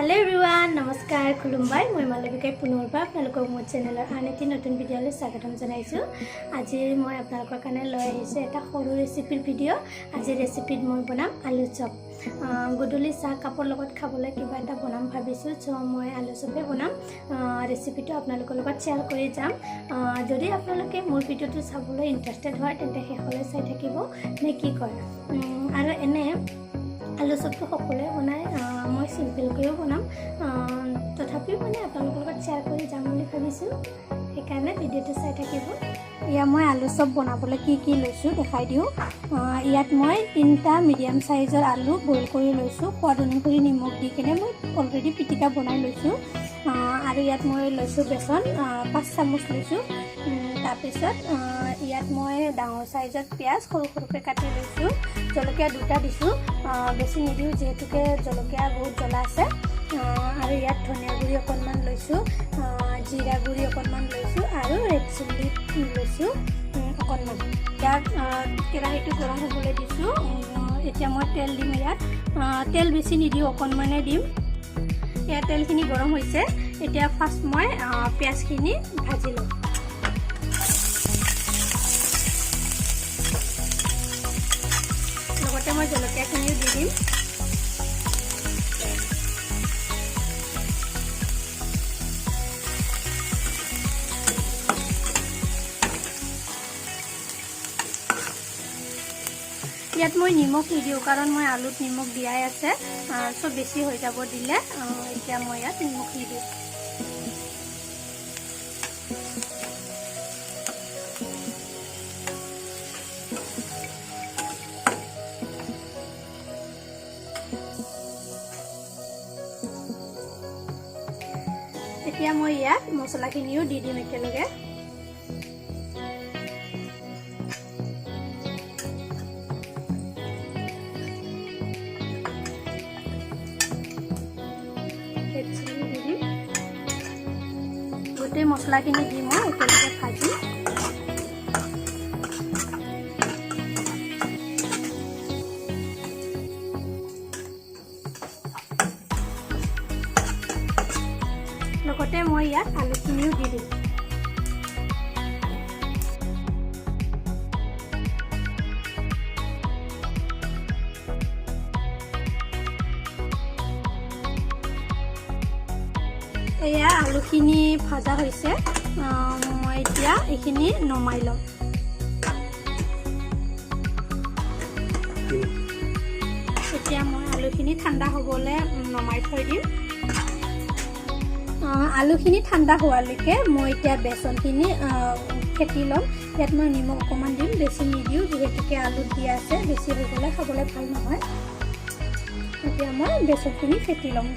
Hello everyone नमस्कार खुलुमबाय मैं मालविकाई पुनर्बार आपनालोকক मोर चेनेलर आन एटी नतुन भिडिओले स्वागतम जनाइछु। আজি মই আপোনালোকৰ কাৰণে লৈ আহিছোঁ এটা সৰু ৰেচিপিৰ ভিডিঅ'। আজি ৰেচিপিত মই বনাম আলু চপ। গধূলি চাহ কাপৰ লগত খাবলৈ কিবা এটা বনাম ভাবিছোঁ, চ' মই আলু চপে বনাম। ৰেচিপিটো আপোনালোকৰ লগত শ্বেয়াৰ কৰি যাম। যদি আপোনালোকে মোৰ ভিডিঅ'টো চাবলৈ ইণ্টাৰেষ্টেড হয় তেন্তে শেষলৈ চাই থাকিব নে কি কয়। আৰু এনে আলু চপটো সকলোৱে বনায়, মই চিম্পলকৈও বনাম, তথাপিও মানে আপোনালোকৰ লগত শ্বেয়াৰ কৰি যাম বুলি ভাবিছোঁ, সেইকাৰণে ভিডিঅ'টো চাই থাকিব। ইয়াত মই আলু চপ বনাবলৈ কি লৈছোঁ দেখাই দিওঁ। ইয়াত মই 3টা মিডিয়াম সাইজৰ আলু বইল কৰি লৈছোঁ, সোৱাদ অনুসৰি নিমখ দি কিনে মই অলৰেডি পিটিকা বনাই লৈছোঁ। আৰু ইয়াত মই লৈছোঁ বেচন 5 চামুচ লৈছোঁ। তাৰপিছত ইয়াত মই ডাঙৰ সাইজৰ পিঁয়াজ সৰুকৈ কাটি লৈছোঁ। জলকীয়া 2টা দিছোঁ, বেছি নিদিওঁ যিহেতুকে জলকীয়া বহুত জ্বলা আছে। আৰু ইয়াত ধনিয়া গুড়ি অকণমান লৈছোঁ, জিৰা গুড়ি অকণমান লৈছোঁ আৰু ৰেড চিলি লৈছোঁ অকণমান। ইয়াত কেৰাহীটো গৰম হ'বলৈ দিছোঁ। এতিয়া মই তেল দিম। ইয়াত তেল বেছি নিদিওঁ, অকণমানে দিম। ইয়াত তেলখিনি গৰম হৈছে। এতিয়া ফাৰ্ষ্ট মই পিঁয়াজখিনি ভাজি লওঁ। লগতে মই জলকীয়াখিনিও দি দিম। ইয়াত মই নিমখ নিদিওঁ, কাৰণ মই আলুত নিমখ দিয়াই আছে, চ' বেছি হৈ যাব দিলে। এতিয়া মই ইয়াত নিমখ নিদিওঁ। এতিয়া মই ইয়াত মছলাখিনিও দি দিম একেলগে। গোটেই মছলাখিনি দি মই একেলগে ভাজি লগতে মই ইয়াত আলুখিনিও দি দিম। এয়া আলুখিনি ভাজা হৈছে, মই এতিয়া এইখিনি নমাই ল'ম। এতিয়া মই আলুখিনি ঠাণ্ডা হ'বলৈ নমাই থৈ দিম। আলুখিনি ঠাণ্ডা হোৱালৈকে মই এতিয়া বেচনখিনি ফেটি ল'ম। ইয়াত মই নিমখ অকণমান দিম, বেছি নিদিওঁ যিহেতুকে আলুত দিয়া আছে, বেছি হৈ গ'লে খাবলৈ ভাল নহয়। এতিয়া মই বেচনখিনি ফেটি ল'ম।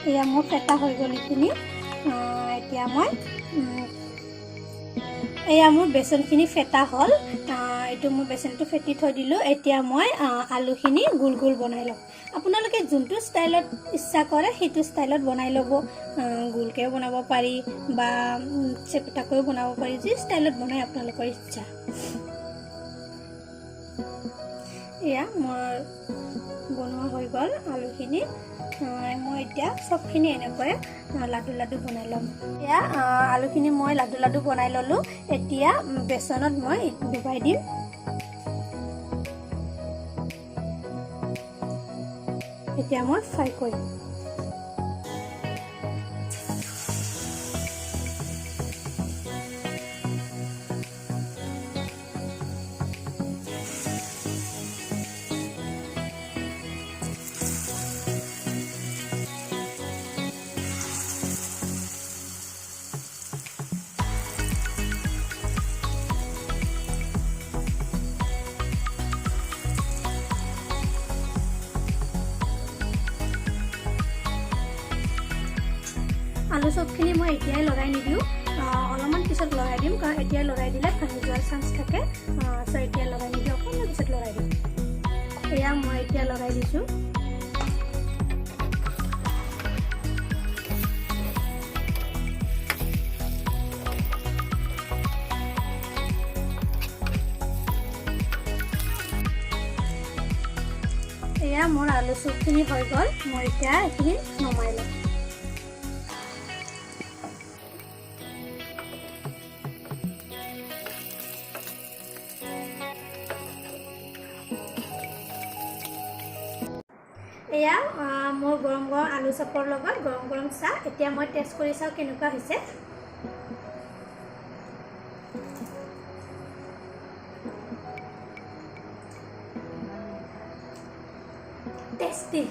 এয়া মোৰ ফেটা হৈ গ'ল এইখিনি। এতিয়া মই এয়া মোৰ বেচনখিনি ফেটা হ'ল। এইটো মই বেচনটো ফেটি থৈ দিলোঁ। এতিয়া মই আলুখিনি গোল গোল বনাই ল'ম। আপোনালোকে যোনটো ষ্টাইলত ইচ্ছা কৰে সেইটো ষ্টাইলত বনাই ল'ব। গোলকৈও বনাব পাৰি বা চেপেটাকৈও বনাব পাৰি, যি ষ্টাইলত বনাই আপোনালোকৰ ইচ্ছা। এয়া মোৰ বনোৱা হৈ গ'ল আলুখিনি। মই এতিয়া চবখিনি এনেকৈ লাডু বনাই ল'ম। এতিয়া আলুখিনি মই লাডু বনাই ল'লোঁ। এতিয়া বেচনত মই ডুবাই দিম। এতিয়া মই ফ্ৰাই কৰিম। আলু চপখিনি মই এতিয়াই লৰাই নিদিওঁ, অলপমান পিছত লৰাই দিম, কাৰণ এতিয়া লৰাই দিলে ভাঙি যোৱাৰ চান্স থাকে। চ' এতিয়া লৰাই নিদিওঁ, অকণমান পিছত লৰাই দিম। এয়া মই এতিয়া লৰাই দিছোঁ। এতিয়া মোৰ আলু চুপখিনি হৈ গ'ল মই এতিয়া এইখিনি নমাই লওঁ এয়া মোৰ গৰম গৰম আলু চপৰ লগত গৰম গৰম চাহ এতিয়া মই টেষ্ট কৰি চাওঁ কেনেকুৱা হৈছে টেষ্টি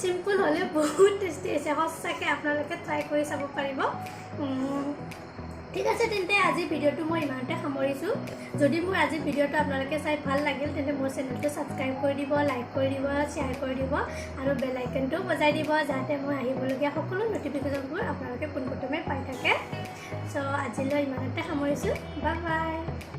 সিম্পল হলে বহুত টেষ্টি হৈছে সঁচাকৈ আপোনালোকে ট্ৰাই কৰি চাব পাৰিব ঠিক আছে তেন্তে আজি ভিডিঅ'টো মই ইমানতে সামৰিছোঁ যদি মোৰ আজি ভিডিঅ'টো আপোনালোকে চাই ভাল লাগিল তেন্তে মোৰ চেনেলটো ছাবস্ক্ৰাইব কৰি দিব লাইক কৰি দিব শ্বেয়াৰ কৰি দিব আৰু বেল আইকনটো বজাই দিব যাতে মই আহিবলগীয়া সকলো নটিফিকেশ্যনবোৰ আপোনালোকে পোনপ্ৰথমে পাই থাকে চ' আজিলৈ ইমানতে সামৰিছোঁ বাই বাই